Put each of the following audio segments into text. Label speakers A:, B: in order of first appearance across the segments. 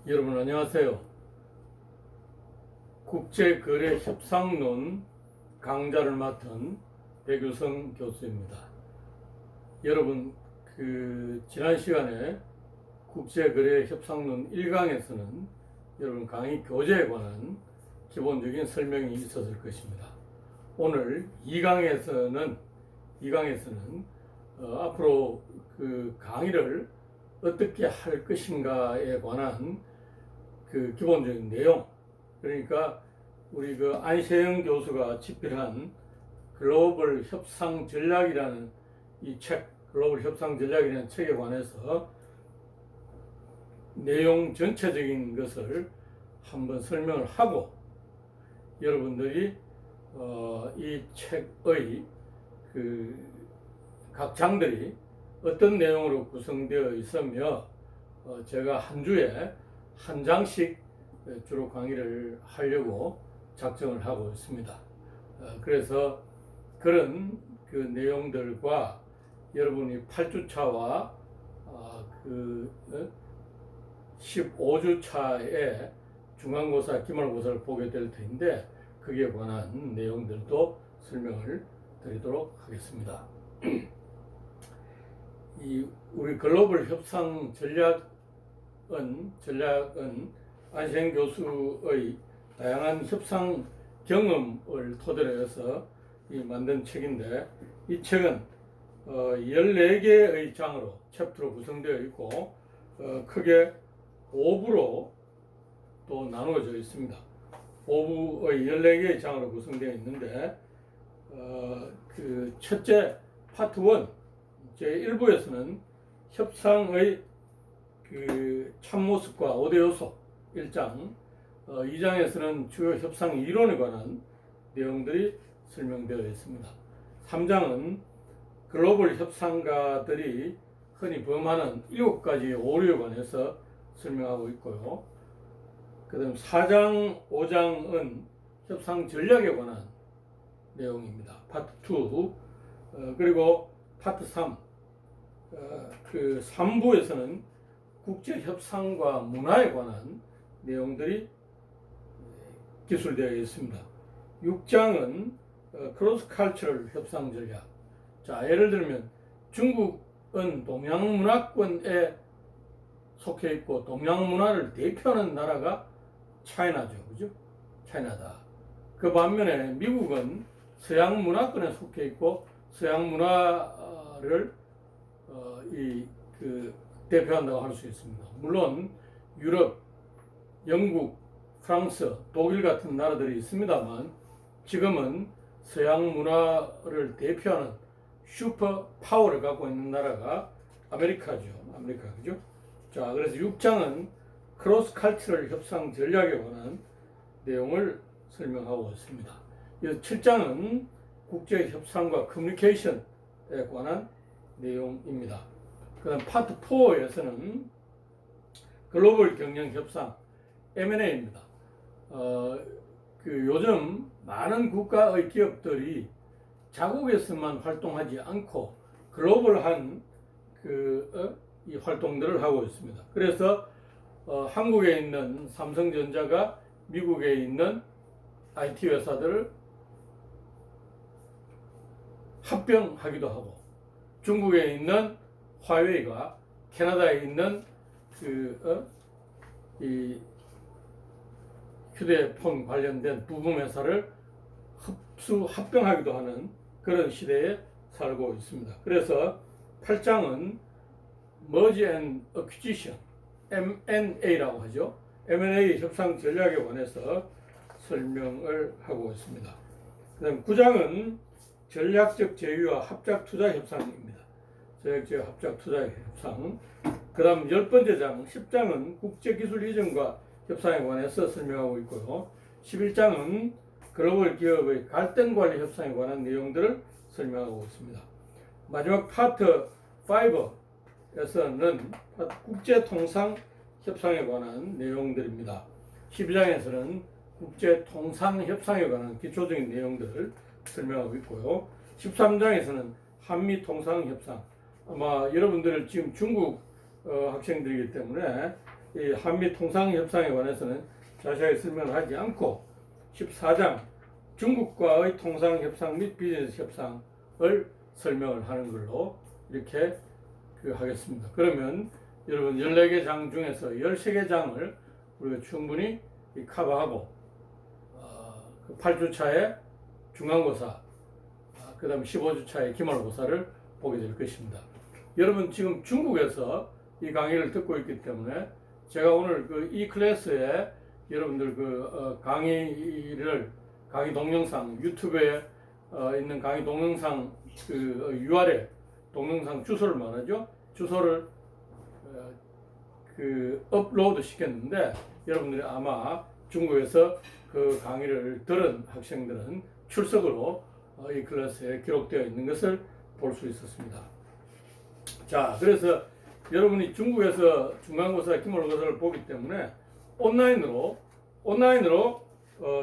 A: 여러분 안녕하세요. 국제거래협상론 강좌를 맡은 백유성 교수입니다. 여러분 지난 시간에 국제거래협상론 1강에서는 여러분 강의 교재에 관한 기본적인 설명이 있었을 것입니다. 오늘 2강에서는 앞으로 그 강의를 어떻게 할 것인가에 관한 그 기본적인 내용, 그러니까 우리 안세영 교수가 집필한 글로벌 협상 전략이라는 이 책, 글로벌 협상 전략이라는 책에 관해서 내용 전체적인 것을 한번 설명을 하고, 여러분들이 이 책의 각 장들이 어떤 내용으로 구성되어 있으며 제가 한 주에 한 장씩 주로 강의를 하려고 작정을 하고 있습니다. 그래서 그런 그 내용들과 여러분이 8주차와 15주차에 중간고사, 기말고사를 보게 될 텐데 그에 관한 내용들도 설명을 드리도록 하겠습니다. 우리 글로벌 협상 전략은 안세영 교수의 다양한 협상 경험을 토대로 해서 만든 책인데, 이 책은 14개의 장으로, 챕터로 구성되어 있고 크게 5부로 또 나누어져 있습니다. 5부의 14개의 장으로 구성되어 있는데 첫째 파트 1 제1부에서는 협상의 참모습과 5대 요소 1장, 2장에서는 주요 협상 이론에 관한 내용들이 설명되어 있습니다. 3장은 글로벌 협상가들이 흔히 범하는 7가지 오류에 관해서 설명하고 있고요. 그 다음 4장, 5장은 협상 전략에 관한 내용입니다. 파트 2, 그리고 파트 3, 3부에서는 국제협상과 문화에 관한 내용들이 기술되어 있습니다. 6장은 크로스 칼처럴 협상 전략. 자, 예를 들면 중국은 동양문화권에 속해 있고 동양문화를 대표하는 나라가 차이나죠. 그죠? 차이나다. 그 반면에 미국은 서양문화권에 속해 있고 서양문화를 대표한다고 할 수 있습니다. 물론 유럽, 영국, 프랑스, 독일 같은 나라들이 있습니다만 지금은 서양 문화를 대표하는 슈퍼 파워를 갖고 있는 나라가 아메리카죠. 아메리카, 그죠? 자, 그래서 6장은 크로스 칼처럴 협상 전략에 관한 내용을 설명하고 있습니다. 7장은 국제 협상과 커뮤니케이션에 관한 내용입니다. 그다음 파트 4에서는 글로벌 경영 협상 M&A입니다. 요즘 많은 국가의 기업들이 자국에서만 활동하지 않고 글로벌한 이 활동들을 하고 있습니다. 그래서 한국에 있는 삼성전자가 미국에 있는 IT 회사들을 합병하기도 하고, 중국에 있는 화웨이가 캐나다에 있는 이 휴대폰 관련된 부품 회사를 합병하기도 하는 그런 시대에 살고 있습니다. 그래서 8장은 Merge and Acquisition, M&A라고 하죠. M&A 협상 전략에 관해서 설명을 하고 있습니다. 그 다음 9장은 전략적 제휴와 합작 투자 협상입니다. 전략적 합작 투자 협상. 그 다음 10번째 장, 10장은 국제기술 이전과 협상에 관해서 설명하고 있고요. 11장은 글로벌 기업의 갈등 관리 협상에 관한 내용들을 설명하고 있습니다. 마지막 파트 5에서는 국제통상 협상에 관한 내용들입니다. 12장에서는 국제통상협상에 관한 기초적인 내용들을 설명하고 있고요. 13장에서는 한미통상협상, 아마 여러분들 지금 중국 학생들이기 때문에 이 한미 통상협상에 관해서는 자세하게 설명을 하지 않고 14장 중국과의 통상협상 및 비즈니스 협상을 설명을 하는 걸로 이렇게 하겠습니다. 그러면 여러분 14개 장 중에서 13개 장을 우리가 충분히 커버하고 8주차에 중간고사, 그 다음에 15주차에 기말고사를 보게 될 것입니다. 여러분 지금 중국에서 이 강의를 듣고 있기 때문에 제가 오늘 이 클래스에 여러분들 강의 동영상 유튜브에 있는 강의 동영상 URL 동영상 주소를 말하죠. 주소를 업로드 시켰는데 여러분들이 아마 중국에서 그 강의를 들은 학생들은 출석으로 이 클래스에 기록되어 있는 것을 볼 수 있었습니다. 자, 그래서 여러분이 중국에서 중간고사, 기말고사를 보기 때문에 온라인으로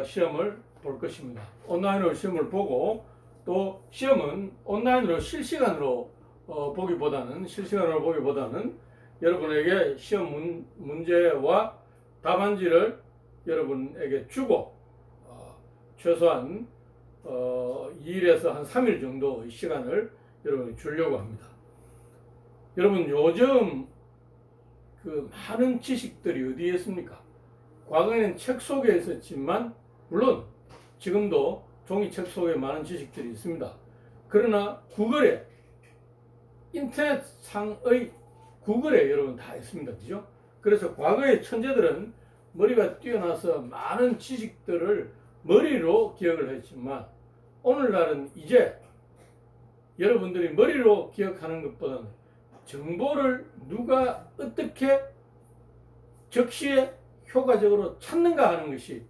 A: 시험을 볼 것입니다. 온라인으로 시험을 보고 또 시험은 온라인으로 실시간으로 보기보다는 여러분에게 시험 문제와 답안지를 여러분에게 주고 최소한 2일에서 한 3일 정도의 시간을 여러분이 주려고 합니다. 여러분 요즘 많은 지식들이 어디에 있습니까? 과거에는 책 속에 있었지만 물론 지금도 종이책 속에 많은 지식들이 있습니다. 그러나 구글에 인터넷상의 구글에 여러분 다 있습니다. 그죠? 그래서 과거의 천재들은 머리가 뛰어나서 많은 지식들을 머리로 기억을 했지만 오늘날은 이제 여러분들이 머리로 기억하는 것보다는 정보를 누가 어떻게 적시에 효과적으로 찾는가 하는 것이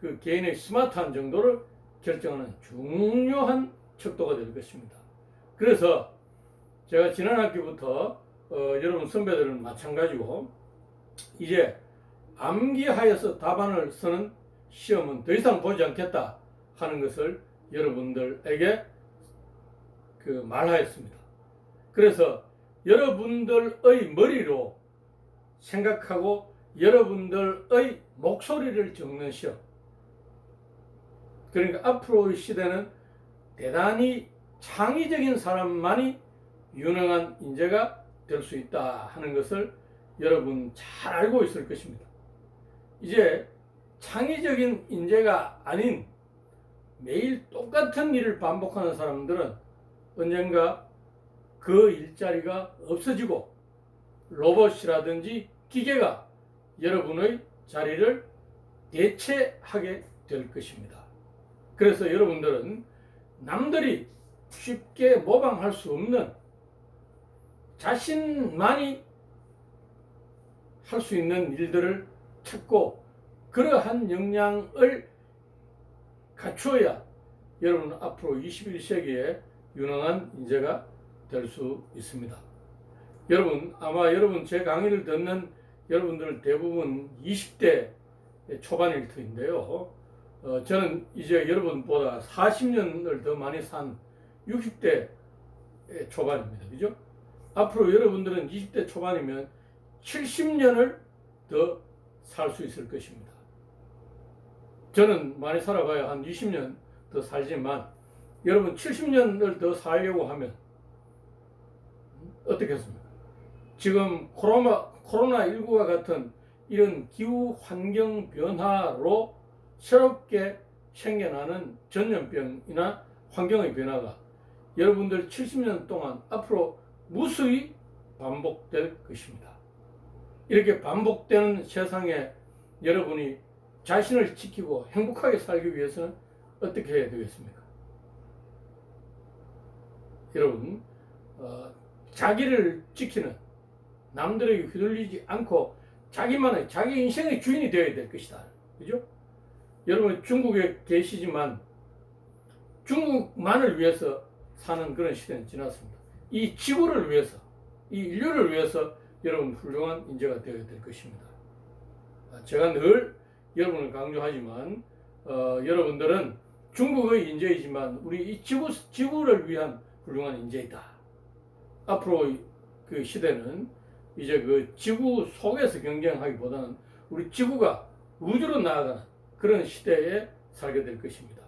A: 그 개인의 스마트한 정도를 결정하는 중요한 척도가 될 것입니다. 그래서 제가 지난 학기부터 여러분 선배들은 마찬가지고 이제 암기하여서 답안을 쓰는 시험은 더 이상 보지 않겠다 하는 것을 여러분들에게 말하였습니다. 그래서 여러분들의 머리로 생각하고 여러분들의 목소리를 적는 시험. 그러니까 앞으로의 시대는 대단히 창의적인 사람만이 유능한 인재가 될 수 있다 하는 것을 여러분 잘 알고 있을 것입니다. 이제 창의적인 인재가 아닌 매일 똑같은 일을 반복하는 사람들은 언젠가 그 일자리가 없어지고 로봇이라든지 기계가 여러분의 자리를 대체하게 될 것입니다. 그래서 여러분들은 남들이 쉽게 모방할 수 없는 자신만이 할 수 있는 일들을 찾고 그러한 역량을 갖추어야 여러분은 앞으로 21세기에 유능한 인재가 될 수 있습니다. 여러분 아마 제 강의를 듣는 여러분들 대부분 20대 초반일 터인데요. 저는 이제 여러분보다 40년을 더 많이 산 60대 초반입니다. 그죠? 앞으로 여러분들은 20대 초반이면 70년을 더 살 수 있을 것입니다. 저는 많이 살아봐야 한 20년 더 살지만 여러분 70년을 더 살려고 하면 어떻겠습니까? 지금 코로나19가 같은 이런 기후 환경 변화로 새롭게 생겨나는 전염병이나 환경의 변화가 여러분들 70년 동안 앞으로 무수히 반복될 것입니다. 이렇게 반복되는 세상에 여러분이 자신을 지키고 행복하게 살기 위해서는 어떻게 해야 되겠습니까? 여러분 자기를 지키는 남들에게 휘둘리지 않고 자기만의 자기 인생의 주인이 되어야 될 것이다. 그죠? 여러분 중국에 계시지만 중국만을 위해서 사는 그런 시대는 지났습니다. 이 지구를 위해서, 이 인류를 위해서 여러분 훌륭한 인재가 되어야 될 것입니다. 제가 늘 여러분을 강조하지만 여러분들은 중국의 인재이지만 우리 이 지구를 위한 훌륭한 인재이다. 앞으로 그 시대는 이제 그 지구 속에서 경쟁하기보다는 우리 지구가 우주로 나아가는 그런 시대에 살게 될 것입니다.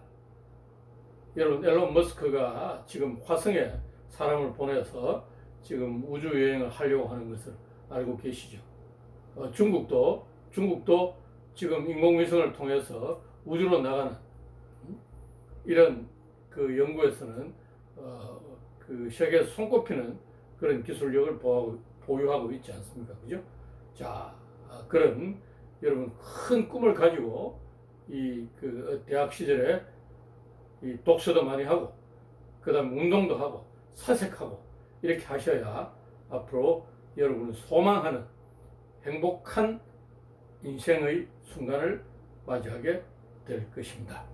A: 여러분, 앨런 머스크가 지금 화성에 사람을 보내서 지금 우주 여행을 하려고 하는 것을 알고 계시죠? 중국도 지금 인공위성을 통해서 우주로 나가는 이런 그 연구에서는 그 세계에서 손꼽히는 그런 기술력을 보유하고 있지 않습니까? 그죠? 자, 그런 여러분 큰 꿈을 가지고 이 그 대학 시절에 이 독서도 많이 하고 그다음 운동도 하고 사색하고 이렇게 하셔야 앞으로 여러분은 소망하는 행복한 인생의 순간을 맞이하게 될 것입니다.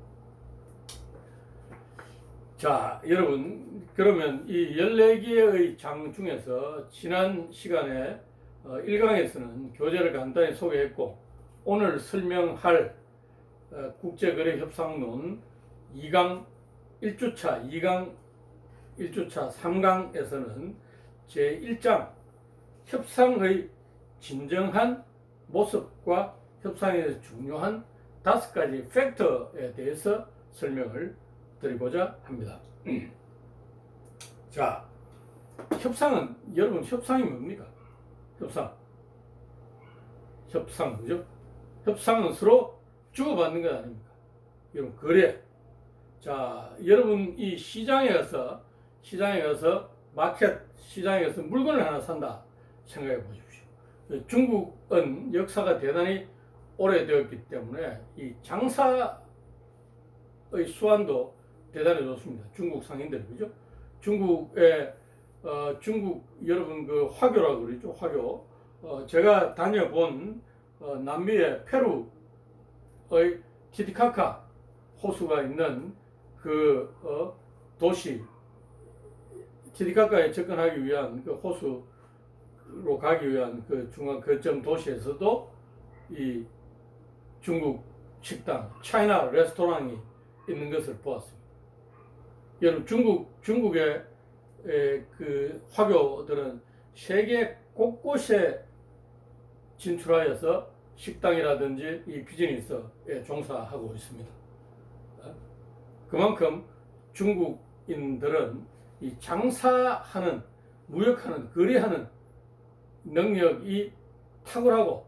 A: 자, 여러분, 그러면 이 14개의 장 중에서 지난 시간에 1강에서는 교재를 간단히 소개했고, 오늘 설명할 국제거래협상론 2강 1주차, 2강 1주차, 3강에서는 제1장 협상의 진정한 모습과 협상에서 중요한 5가지 팩터에 대해서 설명을 드리고자 합니다. 자, 협상은, 여러분, 협상이 뭡니까? 협상, 그죠? 협상은 서로 주고받는 것 아닙니까? 여러분, 거래. 자, 여러분, 이 시장에 가서 마켓 시장에 가서 물건을 하나 산다 생각해 보십시오. 중국은 역사가 대단히 오래되었기 때문에 이 장사의 수완도 대단히 좋습니다. 중국 상인들, 그죠? 중국의 중국 여러분 그 화교라고 그러죠. 화교. 제가 다녀본 남미의 페루의 티티카카 호수가 있는 그 도시, 티티카카에 접근하기 위한 그 호수로 가기 위한 그 중간 거점 도시에서도 이 중국 식당, 차이나 레스토랑이 있는 것을 보았습니다. 여러분, 중국의 그 화교들은 세계 곳곳에 진출하여서 식당이라든지 이 비즈니스에 종사하고 있습니다. 그만큼 중국인들은 이 장사하는, 무역하는, 거래하는 능력이 탁월하고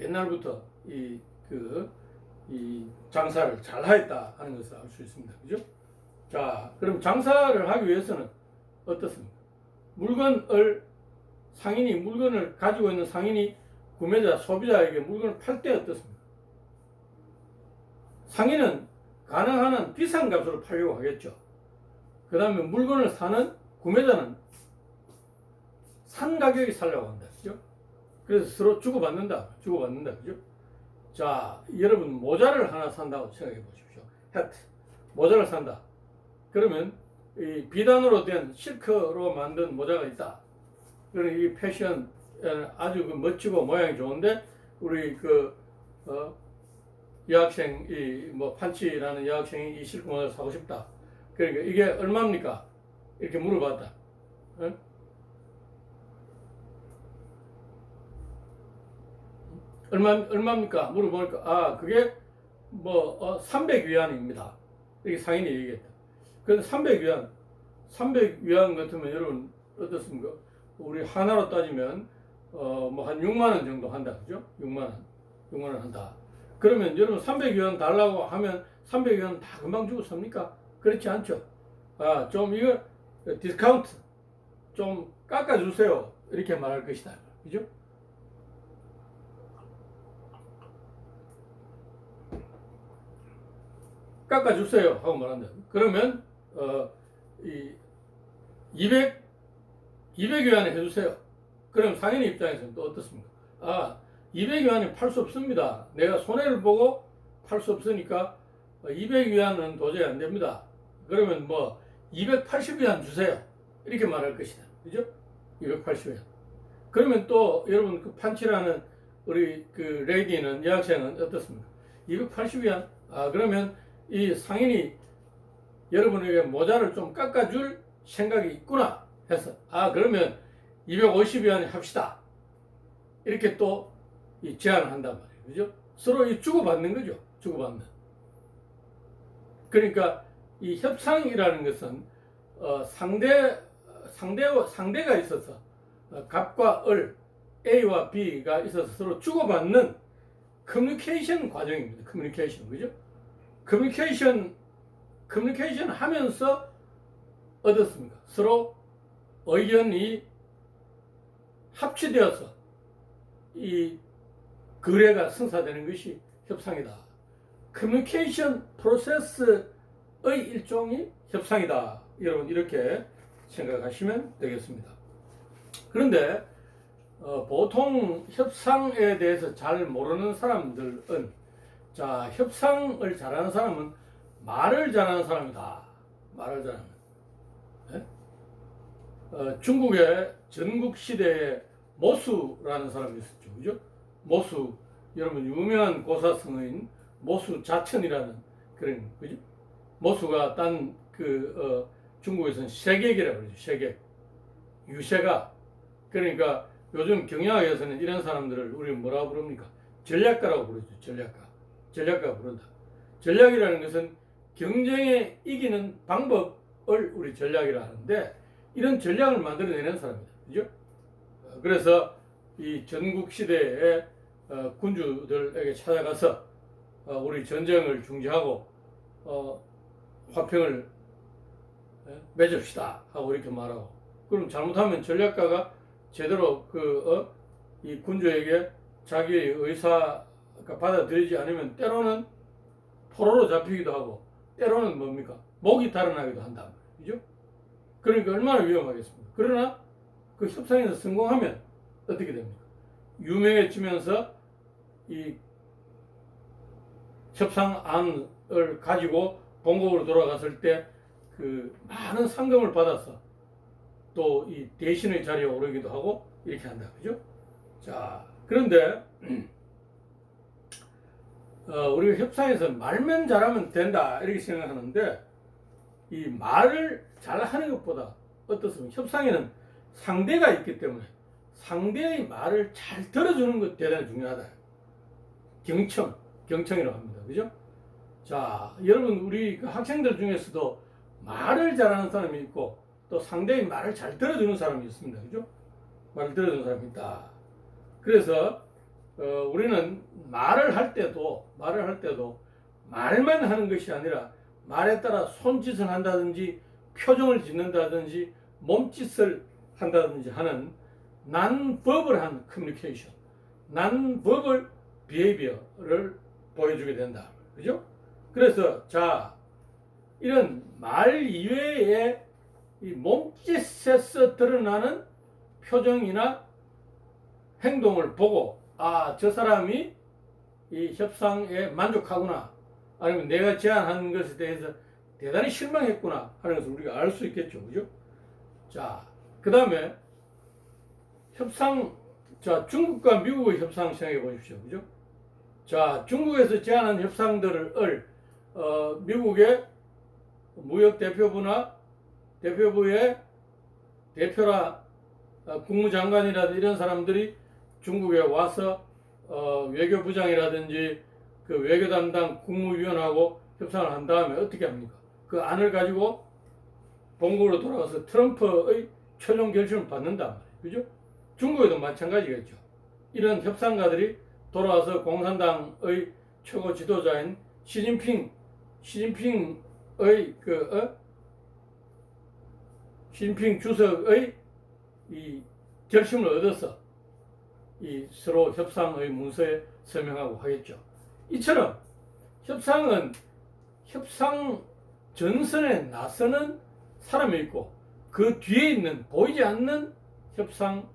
A: 옛날부터 이 장사를 잘 하였다 하는 것을 알 수 있습니다. 그죠? 자, 그럼 장사를 하기 위해서는 어떻습니까? 물건을 가지고 있는 상인이 구매자, 소비자에게 물건을 팔 때 어떻습니까? 상인은 가능한 한 비싼 값으로 팔려고 하겠죠. 그 다음에 물건을 사는 구매자는 산 가격에 살려고 한다. 그죠? 그래서 서로 주고받는다. 그죠? 자, 여러분, 모자를 하나 산다고 생각해 보십시오. 해트. 모자를 산다. 그러면 이 비단으로 된 실크로 만든 모자가 있다. 그런 이 패션 아주 멋지고 모양이 좋은데 우리 여학생 판치라는 여학생이 이 실크 모자를 사고 싶다. 그러니까 이게 얼마입니까? 이렇게 물어봤다. 얼마입니까? 물어보니까 그게 300위안입니다. 이렇게 상인이 얘기했다. 그런데 300위안 같으면 여러분 어떻습니까? 우리 하나로 따지면 한 6만 원 정도 한다. 그죠? 6만 원 한다. 그러면 여러분 300위안 달라고 하면 300위안 다 금방 주고 삽니까? 그렇지 않죠. 좀 이거 디스카운트 좀 깎아주세요. 이렇게 말할 것이다. 그죠? 깎아주세요 하고 말한다. 그러면 200위안에 해주세요. 그럼 상인 입장에서는 또 어떻습니까? 200위안에 팔 수 없습니다. 내가 손해를 보고 팔 수 없으니까 200위안은 도저히 안 됩니다. 그러면 280위안 주세요. 이렇게 말할 것이다. 그죠? 280위안. 그러면 또 여러분 그 판치라는 우리 그 레이디는, 여학생은 어떻습니까? 280위안? 그러면 이 상인이 여러분에게 모자를 좀 깎아줄 생각이 있구나 해서 그러면 250위안에 합시다. 이렇게 또 이 제안을 한단 말이에요. 그죠? 서로 이 주고받는 거죠. 주고받는. 그러니까 이 협상이라는 것은 상대가 있어서 갑과 을, A와 B가 있어서 서로 주고받는 커뮤니케이션 과정입니다. 커뮤니케이션. 그죠? 커뮤니케이션 하면서 어떻습니까? 서로 의견이 합치되어서 이 거래가 성사되는 것이 협상이다. 커뮤니케이션 프로세스의 일종이 협상이다. 여러분 이렇게 생각하시면 되겠습니다. 그런데 보통 협상에 대해서 잘 모르는 사람들은 자, 협상을 잘하는 사람은 말을 잘하는 사람이다. 말을 잘하는. 네? 중국의 전국시대에 모수라는 사람이 있었죠. 그죠? 모수, 여러분 유명한 고사성어인 모수 자천이라는 그런, 그죠? 모수가 중국에서는 세객이라고 그러죠. 세객. 유세가. 그러니까 요즘 경영학에서는 이런 사람들을 우리 뭐라고 부릅니까? 전략가라고 부르죠. 전략가가 부른다. 전략이라는 것은 경쟁에 이기는 방법을 우리 전략이라 하는데 이런 전략을 만들어내는 사람입니다. 그죠? 그래서 이 전국시대에 군주들에게 찾아가서 우리 전쟁을 중지하고 화평을 맺읍시다 하고 이렇게 말하고, 그럼 잘못하면 전략가가 제대로 이 군주에게 자기의 의사가 받아들이지 않으면 때로는 포로로 잡히기도 하고 때로는 뭡니까? 목이 달아나기도 한다. 그죠? 그러니까 얼마나 위험하겠습니까? 그러나 그 협상에서 성공하면 어떻게 됩니까? 유명해지면서 이 협상안을 가지고 본국으로 돌아갔을 때 그 많은 상금을 받아서 또 이 대신의 자리에 오르기도 하고 이렇게 한다. 그죠? 자, 그런데 우리가 협상에서 말만 잘하면 된다 이렇게 생각하는데 이 말을 잘하는 것보다 어떻습니까? 협상에는 상대가 있기 때문에 상대의 말을 잘 들어주는 것 대단히 중요하다. 경청이라고 합니다. 그죠? 자, 여러분 우리 학생들 중에서도 말을 잘하는 사람이 있고 또 상대의 말을 잘 들어주는 사람이 있습니다. 그죠? 말을 들어주는 사람이 있다. 그래서 우리는 말을 할 때도 말만 하는 것이 아니라 말에 따라 손짓을 한다든지 표정을 짓는다든지 몸짓을 한다든지 하는 non-verbal한 커뮤니케이션, non-verbal behavior를 보여주게 된다. 그죠? 그래서 자, 이런 말 이외에 이 몸짓에서 드러나는 표정이나 행동을 보고 저 사람이 이 협상에 만족하구나, 아니면 내가 제안한 것에 대해서 대단히 실망했구나 하는 것을 우리가 알 수 있겠죠. 그죠? 자, 그 다음에 중국과 미국의 협상 생각해 보십시오. 그죠? 자, 중국에서 제안한 협상들을 미국의 무역대표부나 대표부의 대표라 국무장관이라든지 이런 사람들이 중국에 와서 외교부장이라든지 그 외교 담당 국무위원하고 협상을 한 다음에 어떻게 합니까? 그 안을 가지고 본국으로 돌아가서 트럼프의 최종 결심을 받는단 말이에요. 그죠? 중국에도 마찬가지겠죠. 이런 협상가들이 돌아와서 공산당의 최고 지도자인 시진핑의 시진핑 주석의 이 결심을 얻어서 이 서로 협상의 문서에 서명하고 하겠죠. 이처럼 협상 전선에 나서는 사람이 있고 그 뒤에 있는 보이지 않는 협상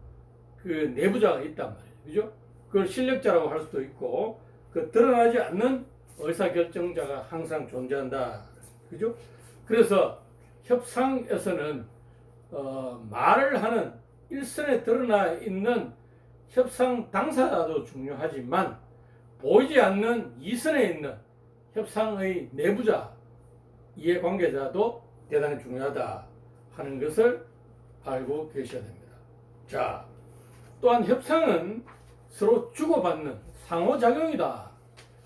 A: 그 내부자가 있단 말이에요. 그죠? 그걸 실력자라고 할 수도 있고 그 드러나지 않는 의사결정자가 항상 존재한다. 그죠? 그래서 협상에서는 말을 하는 일선에 드러나 있는 협상 당사자도 중요하지만 보이지 않는 이선에 있는 협상의 내부자, 이해관계자도 대단히 중요하다 하는 것을 알고 계셔야 됩니다. 자, 또한 협상은 서로 주고받는 상호작용이다.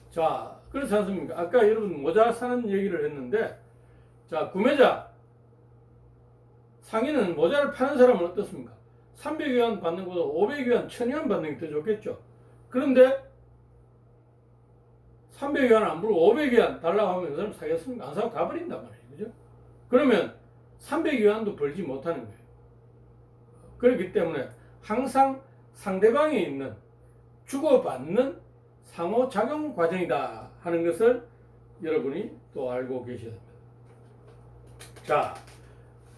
A: 자, 그렇지 않습니까? 아까 여러분 모자 사는 얘기를 했는데, 자, 구매자, 상인은 모자를 파는 사람은 어떻습니까? 300위안 받는 것보다 500위안, 1000위안 받는 게 더 좋겠죠. 그런데 300위안 안 부르고 500위안 달라고 하면 그 사람 사겠습니까? 안 사고 가버린단 말이에요. 그죠? 그러면 300위안도 벌지 못하는 거예요. 그렇기 때문에 항상 상대방에 있는 주고받는 상호작용 과정이다 하는 것을 여러분이 또 알고 계셔야 됩니다. 자,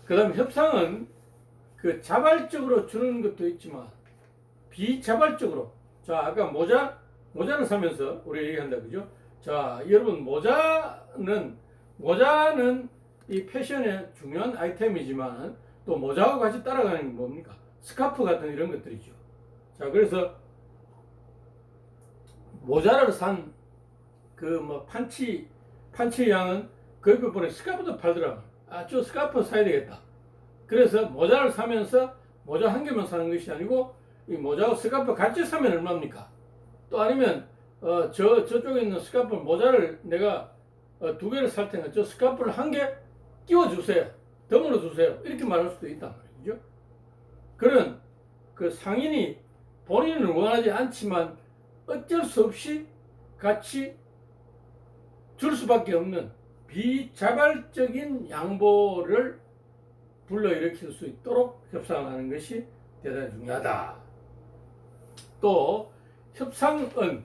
A: 그 다음 협상은 그 자발적으로 주는 것도 있지만 비자발적으로, 자, 아까 모자를 사면서 우리 얘기한다, 그죠? 자, 여러분, 모자는 이 패션의 중요한 아이템이지만 또 모자와 같이 따라가는 게 뭡니까? 스카프 같은 이런 것들이죠. 자, 그래서 모자를 산 그 뭐 판치 양은 그 옆에 보니 스카프도 팔더라고요. 아, 저 스카프 사야 되겠다. 그래서 모자를 사면서 모자 한 개만 사는 것이 아니고 이 모자와 스카프 같이 사면 얼마입니까? 또 아니면 저쪽에 있는 스카프 모자를 내가 2개를 살 테니까 저 스카프를 1개 끼워주세요. 덤으로 주세요. 이렇게 말할 수도 있단 말이죠. 그런 그 상인이 본인은 원하지 않지만 어쩔 수 없이 같이 줄 수밖에 없는 비자발적인 양보를 불러일으킬 수 있도록 협상하는 것이 대단히 중요하다. 또 협상은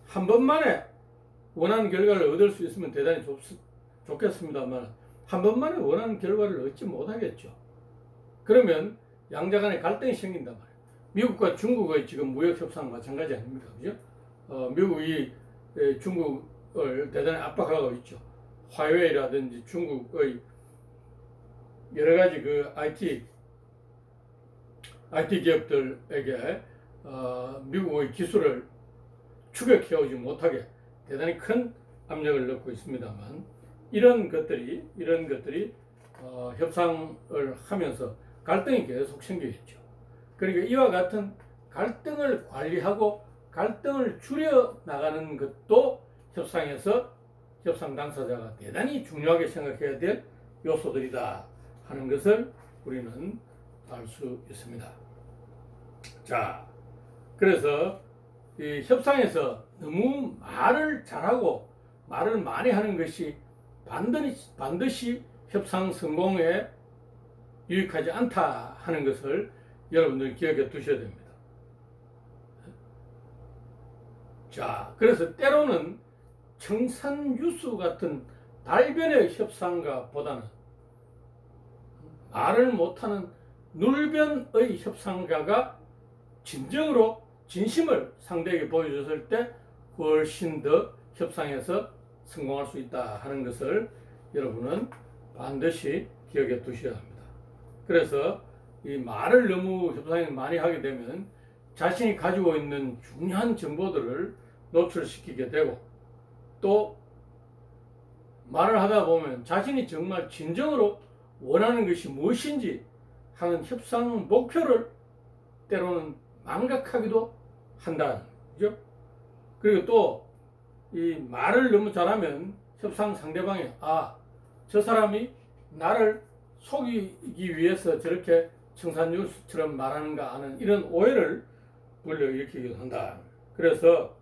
A: 한 번만에 원하는 결과를 얻을 수 있으면 대단히 좋겠습니다만 한 번만에 원하는 결과를 얻지 못하겠죠. 그러면 양자 간에 갈등이 생긴단 말이에요. 미국과 중국의 지금 무역협상 마찬가지 아닙니까? 그죠? 미국이 중국을 대단히 압박하고 있죠. 화웨이라든지 중국의 여러 가지 그 IT 기업들에게 미국의 기술을 추격해오지 못하게 대단히 큰 압력을 넣고 있습니다만 이런 것들이 협상을 하면서 갈등이 계속 생기겠죠. 그러니까 이와 같은 갈등을 관리하고 갈등을 줄여 나가는 것도 협상에서 협상 당사자가 대단히 중요하게 생각해야 될 요소들이다 하는 것을 우리는 알 수 있습니다. 자, 그래서 이 협상에서 너무 말을 잘하고 말을 많이 하는 것이 반드시 협상 성공에 유익하지 않다 하는 것을 여러분들 기억해 두셔야 됩니다. 자, 그래서 때로는 청산유수 같은 달변의 협상가 보다는 말을 못하는 눌변의 협상가가 진심을 상대에게 보여줬을 때 훨씬 더 협상에서 성공할 수 있다 하는 것을 여러분은 반드시 기억해 두셔야 합니다. 그래서 이 말을 너무 협상에 많이 하게 되면 자신이 가지고 있는 중요한 정보들을 노출시키게 되고 또 말을 하다 보면 자신이 정말 진정으로 원하는 것이 무엇인지 하는 협상 목표를 때로는 망각하기도 한다. 그죠? 그리고 또 이 말을 너무 잘하면 협상 상대방이 저 사람이 나를 속이기 위해서 저렇게 청산유수처럼 말하는가 하는 이런 오해를 불러일으키기도 한다. 그래서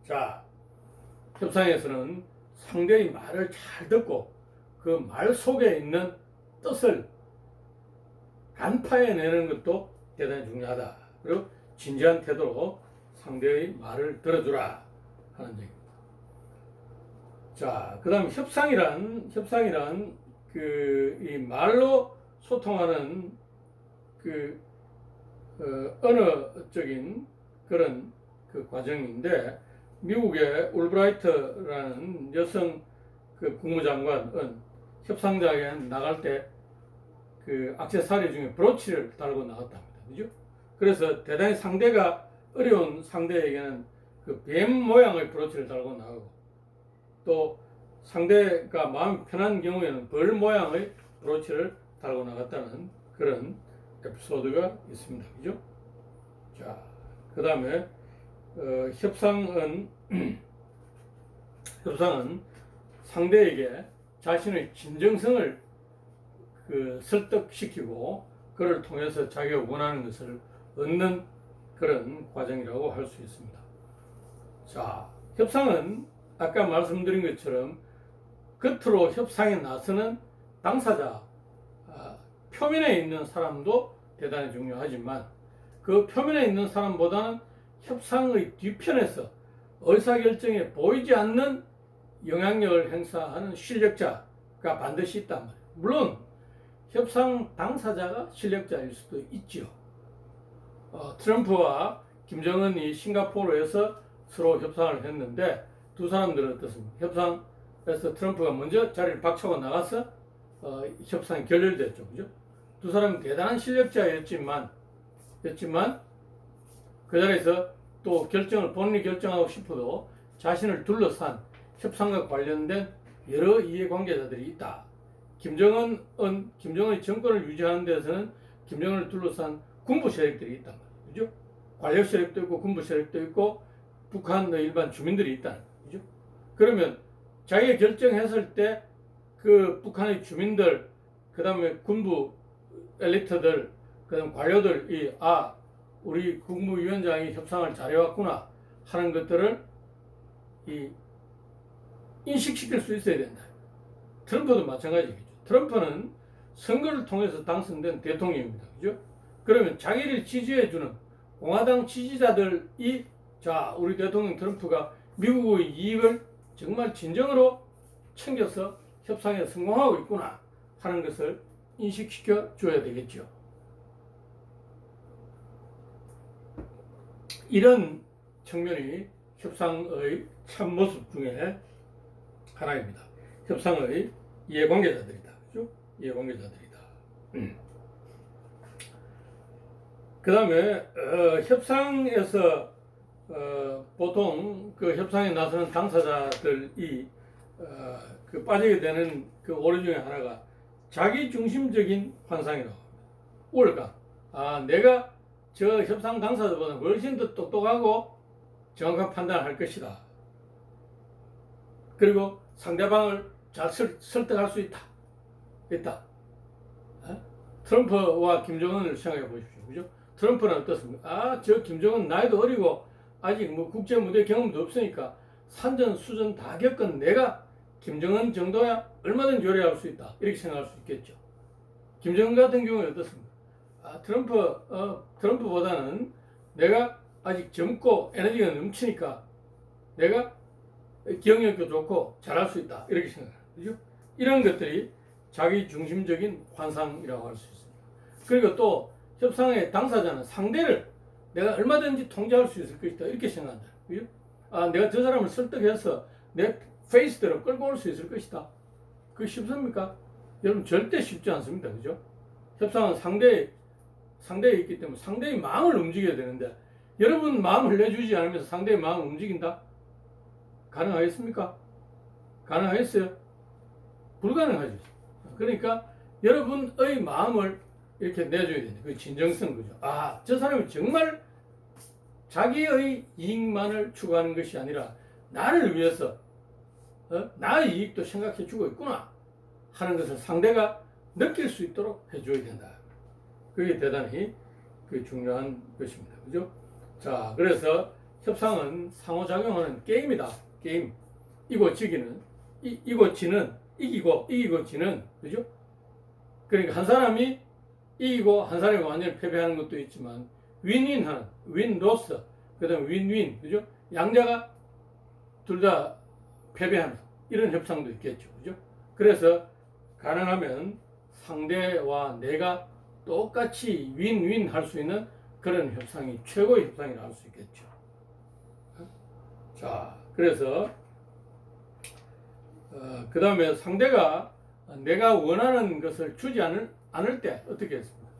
A: 자, 협상에서는 상대의 말을 잘 듣고 그 말 속에 있는 뜻을 간파해내는 것도 대단히 중요하다. 그리고 진지한 태도로 상대의 말을 들어주라 하는 얘기입니다. 자, 그 다음 협상이란 이 말로 소통하는 언어적인 그런 그 과정인데 미국의 올브라이트라는 여성 그 국무장관은 협상장에 나갈 때 그 액세서리 중에 브로치를 달고 나갔답니다. 그죠? 그래서 대단히 상대가 어려운 상대에게는 그 뱀 모양의 브로치를 달고 나가고 또 상대가 마음이 편한 경우에는 벌 모양의 브로치를 달고 나갔다는 그런 에피소드가 있습니다. 그죠? 자, 그 다음에 협상은 협상은 상대에게 자신의 진정성을 설득시키고 그를 통해서 자기가 원하는 것을 얻는 그런 과정이라고 할 수 있습니다. 자, 협상은 아까 말씀드린 것처럼 겉으로 협상에 나서는 당사자, 표면에 있는 사람도 대단히 중요하지만 그 표면에 있는 사람보다는 협상의 뒤편에서 의사결정에 보이지 않는 영향력을 행사하는 실력자가 반드시 있단 말이에요. 물론 협상 당사자가 실력자일 수도 있지요. 트럼프와 김정은이 싱가포르에서 서로 협상을 했는데 두 사람들은 어떻습니까? 협상에서 트럼프가 먼저 자리를 박차고 나가서 협상이 결렬됐죠. 그죠? 두 사람은 대단한 실력자였지만 그 자리에서 또 본인이 결정하고 싶어도 자신을 둘러싼 협상과 관련된 여러 이해관계자들이 있다. 김정은의 정권을 유지하는 데서는 김정은을 둘러싼 군부 세력들이 있단 말이에요. 그죠? 관력 세력도 있고 군부 세력도 있고 북한의 일반 주민들이 있다는 거죠. 그러면 자기가 결정했을 때 그 북한의 주민들, 그 다음에 군부 엘리트들, 그 다음 관료들이 우리 국무위원장이 협상을 잘해왔구나 하는 것들을 인식시킬 수 있어야 된다. 트럼프도 마찬가지겠죠. 트럼프는 선거를 통해서 당선된 대통령입니다. 그죠? 그러면 자기를 지지해주는 공화당 지지자들이 우리 대통령 트럼프가 미국의 이익을 정말 진정으로 챙겨서 협상에 성공하고 있구나 하는 것을 인식시켜 줘야 되겠죠. 이런 측면이 협상의 참모습 중에 하나입니다. 협상의 이해관계자들이다. 그죠? 이해관계자들이다. 그 다음에 협상에서 보통 그 협상에 나서는 당사자들이 빠지게 되는 그 오류 중에 하나가 자기중심적인 환상이라고 합니다. 우월감. 내가 저 협상 당사자보다 훨씬 더 똑똑하고 정확한 판단을 할 것이다. 그리고 상대방을 잘 설득할 수 있다. 트럼프와 김정은을 생각해 보십시오. 그죠? 트럼프는 어떻습니까? 저 김정은 나이도 어리고 아직 국제 무대 경험도 없으니까 산전수전 다 겪은 내가 김정은 정도야 얼마든지 요리할 수 있다. 이렇게 생각할 수 있겠죠. 김정은 같은 경우는 어떻습니까? 트럼프보다는 내가 아직 젊고 에너지가 넘치니까 내가 기억력도 좋고 잘할 수 있다. 이렇게 생각해요. 그죠? 이런 것들이 자기 중심적인 환상이라고 할 수 있습니다. 그리고 또 협상의 당사자는 상대를 내가 얼마든지 통제할 수 있을 것이다. 이렇게 생각한다. 그죠? 내가 저 사람을 설득해서 내 페이스대로 끌고 올 수 있을 것이다. 그게 쉽습니까? 여러분 절대 쉽지 않습니다. 그죠? 협상은 상대에 있기 때문에 상대의 마음을 움직여야 되는데 여러분 마음을 내주지 않으면서 상대의 마음을 움직인다? 가능하겠습니까? 가능하겠어요? 불가능하죠. 그러니까 여러분의 마음을 이렇게 내줘야 된다. 그 진정성, 그죠? 저 사람이 정말 자기의 이익만을 추구하는 것이 아니라 나를 위해서 나의 이익도 생각해 주고 있구나 하는 것을 상대가 느낄 수 있도록 해줘야 된다. 그게 대단히 중요한 것입니다. 그죠? 자, 그래서 협상은 상호작용하는 게임이다. 게임. 이고 지기는, 이고 지는, 이기고 지는, 그죠? 그러니까 한 사람이 이기고 한 사람이 완전히 패배하는 것도 있지만, 윈윈 하는, 윈로스, 그 다음에 윈윈, 그죠? 양자가 둘 다 패배하는 이런 협상도 있겠죠. 그죠? 그래서 가능하면 상대와 내가 똑같이 윈윈 할 수 있는 그런 협상이 최고의 협상이라 할 수 있겠죠. 자, 그래서 그 다음에 상대가 내가 원하는 것을 주지 않을 때 어떻게 했습니까?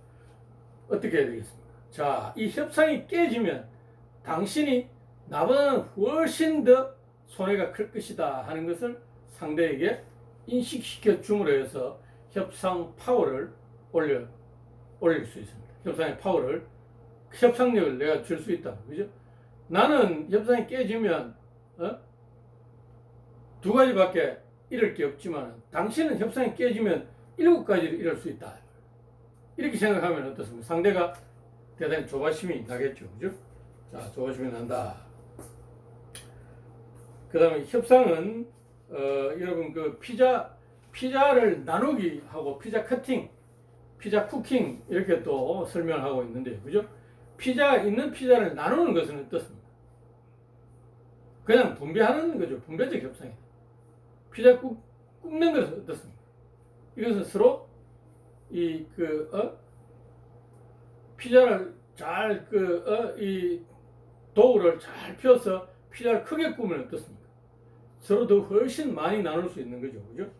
A: 어떻게 해야 되겠습니까? 자, 이 협상이 깨지면 당신이 나보다는 훨씬 더 손해가 클 것이다 하는 것을 상대에게 인식시켜 줌으로 해서 협상 파워를 올릴 수 있습니다. 협상의 파워를 협상력을 내가 줄 수 있다. 그죠? 나는 협상이 깨지면 두 가지밖에 이룰 게 없지만 당신은 협상이 깨지면 7가지를 이룰 수 있다. 이렇게 생각하면 어떻습니까? 상대가 대단히 조바심이 나겠죠. 그죠? 자, 조바심이 난다. 그 다음에 협상은 여러분 그 피자를 나누기 하고 피자 커팅, 피자 쿠킹 이렇게 또 설명을 하고 있는데요. 그죠? 있는 피자를 나누는 것은 어떻습니까? 그냥 분배하는 거죠. 분배적 협상이에요. 피자 굽는 것은 어떻습니까? 이것은 서로 피자를 잘 이 도우를 잘 펴서 피자를 크게 구우면 어떻습니까? 서로 더 훨씬 많이 나눌 수 있는 거죠. 그죠?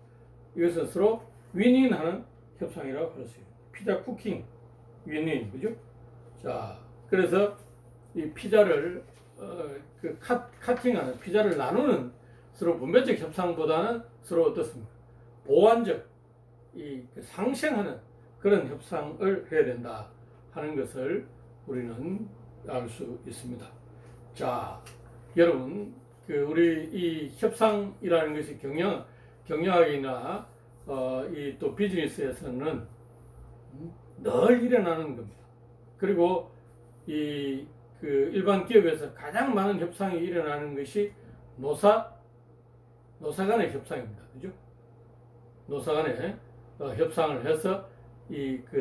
A: 이것은 서로 윈윈하는 협상이라고 할 수 있어요. 피자 쿠킹 윈윈. 그죠? 자, 그래서 이 피자를 카팅하는 피자를 나누는 서로 분배적 협상보다는 서로 어떻습니까? 보완적 상생하는 그런 협상을 해야 된다 하는 것을 우리는 알 수 있습니다. 자, 여러분 우리 이 협상이라는 것이 경영학이나 이 또 비즈니스에서는 늘 일어나는 겁니다. 그리고 일반 기업에서 가장 많은 협상이 일어나는 것이 노사 간의 협상입니다. 그죠? 노사 간의 협상을 해서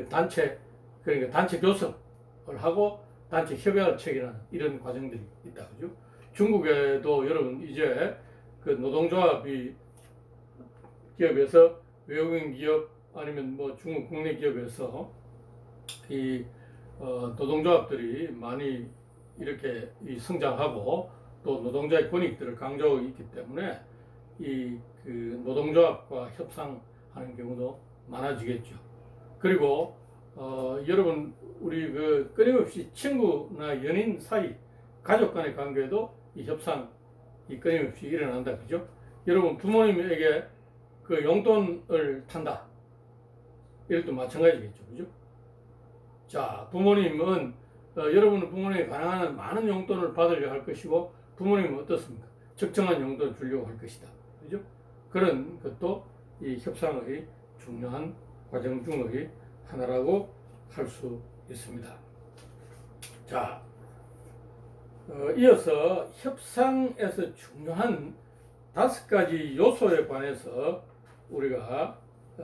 A: 단체, 그러니까 단체 교섭을 하고 단체 협약을 체결하는 이런 과정들이 있다. 그죠? 중국에도 여러분 이제 그 노동조합이 기업에서 외국인 기업 아니면 뭐 중국 국내 기업에서 노동조합들이 많이 이렇게 성장하고 또 노동자의 권익들을 강조하고 있기 때문에 노동조합과 협상하는 경우도 많아지겠죠. 그리고 여러분 우리 끊임없이 친구나 연인 사이 가족 간의 관계도 이 협상이 끊임없이 일어난다. 그죠? 여러분 부모님에게 용돈을 탄다. 이것도 마찬가지겠죠. 그죠? 자, 부모님은 여러분은 부모님이 가능한 많은 용돈을 받으려고 할 것이고 부모님은 어떻습니까? 적정한 용돈을 주려고 할 것이다. 그죠? 그런 것도 이 협상의 중요한 과정 중의 하나라고 할 수 있습니다. 자, 이어서 협상에서 중요한 5가지 요소에 관해서 우리가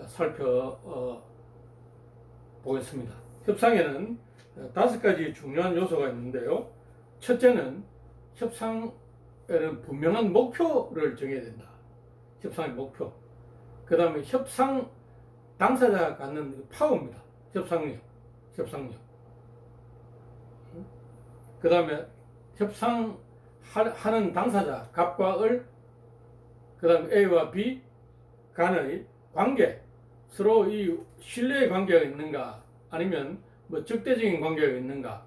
A: 살펴보겠습니다. 협상에는 5가지 중요한 요소가 있는데요. 첫째는 협상에는 분명한 목표를 정해야 된다. 협상의 목표. 그 다음에 협상 당사자가 갖는 파워입니다. 협상력. 그 다음에 협상하는 당사자, 갑과 을, 그 다음에 A와 B 간의 관계, 서로 이 신뢰의 관계가 있는가, 아니면 뭐 적대적인 관계가 있는가,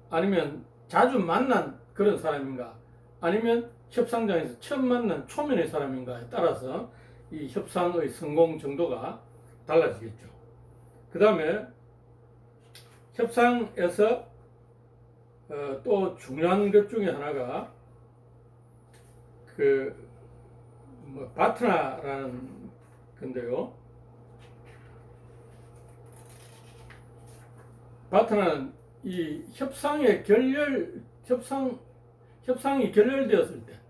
A: 아니면 자주 만난 그런 사람인가, 아니면 협상장에서 처음 만난 초면의 사람인가에 따라서 이 협상의 성공 정도가 달라지겠죠. 그 다음에 협상에서 또 중요한 것 중에 하나가 파트너라는 건데요. 파트너는 이 협상이 결렬되었을 때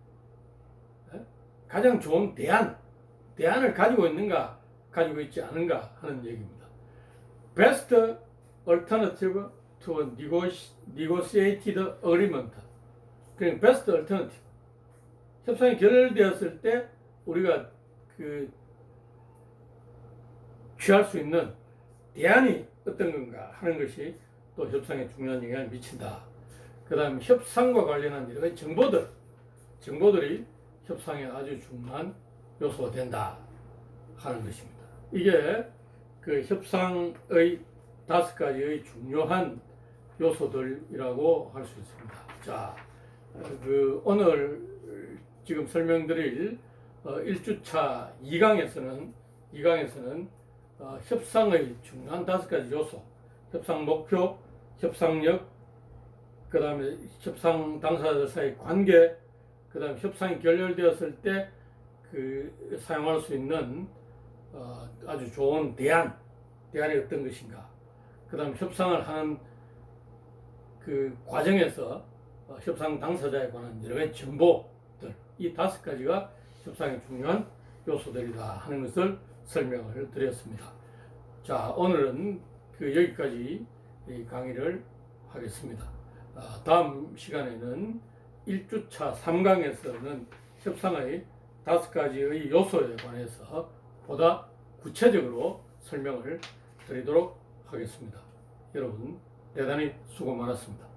A: 가장 좋은 대안을 가지고 있는가, 가지고 있지 않은가 하는 얘기입니다. Best alternative to negotiated agreement. 그러니까 best alternative. 협상이 결렬되었을 때 우리가 취할 수 있는 대안이 어떤 건가 하는 것이 또 협상에 중요한 영향을 미친다. 그 다음에 협상과 관련한 여러 가지 정보들이 협상에 아주 중요한 요소가 된다 하는 것입니다. 이게 협상의 5가지의 중요한 요소들이라고 할 수 있습니다. 자, 오늘 지금 설명드릴 1주차 2강에서는 협상의 중요한 5가지 요소, 협상 목표, 협상력, 그 다음에 협상 당사자들 사이 관계, 그 다음에 협상이 결렬되었을 때 그 사용할 수 있는 아주 좋은 대안이 어떤 것인가. 그 다음에 협상을 하는 그 과정에서 협상 당사자에 관한 여러 가지 정보들, 이 5가지가 협상의 중요한 요소들이다 하는 것을 설명을 드렸습니다. 자, 오늘은 여기까지 이 강의를 하겠습니다. 다음 시간에는 1주차 3강에서는 협상의 5가지의 요소에 관해서 보다 구체적으로 설명을 드리도록 하겠습니다. 여러분 대단히 수고 많았습니다.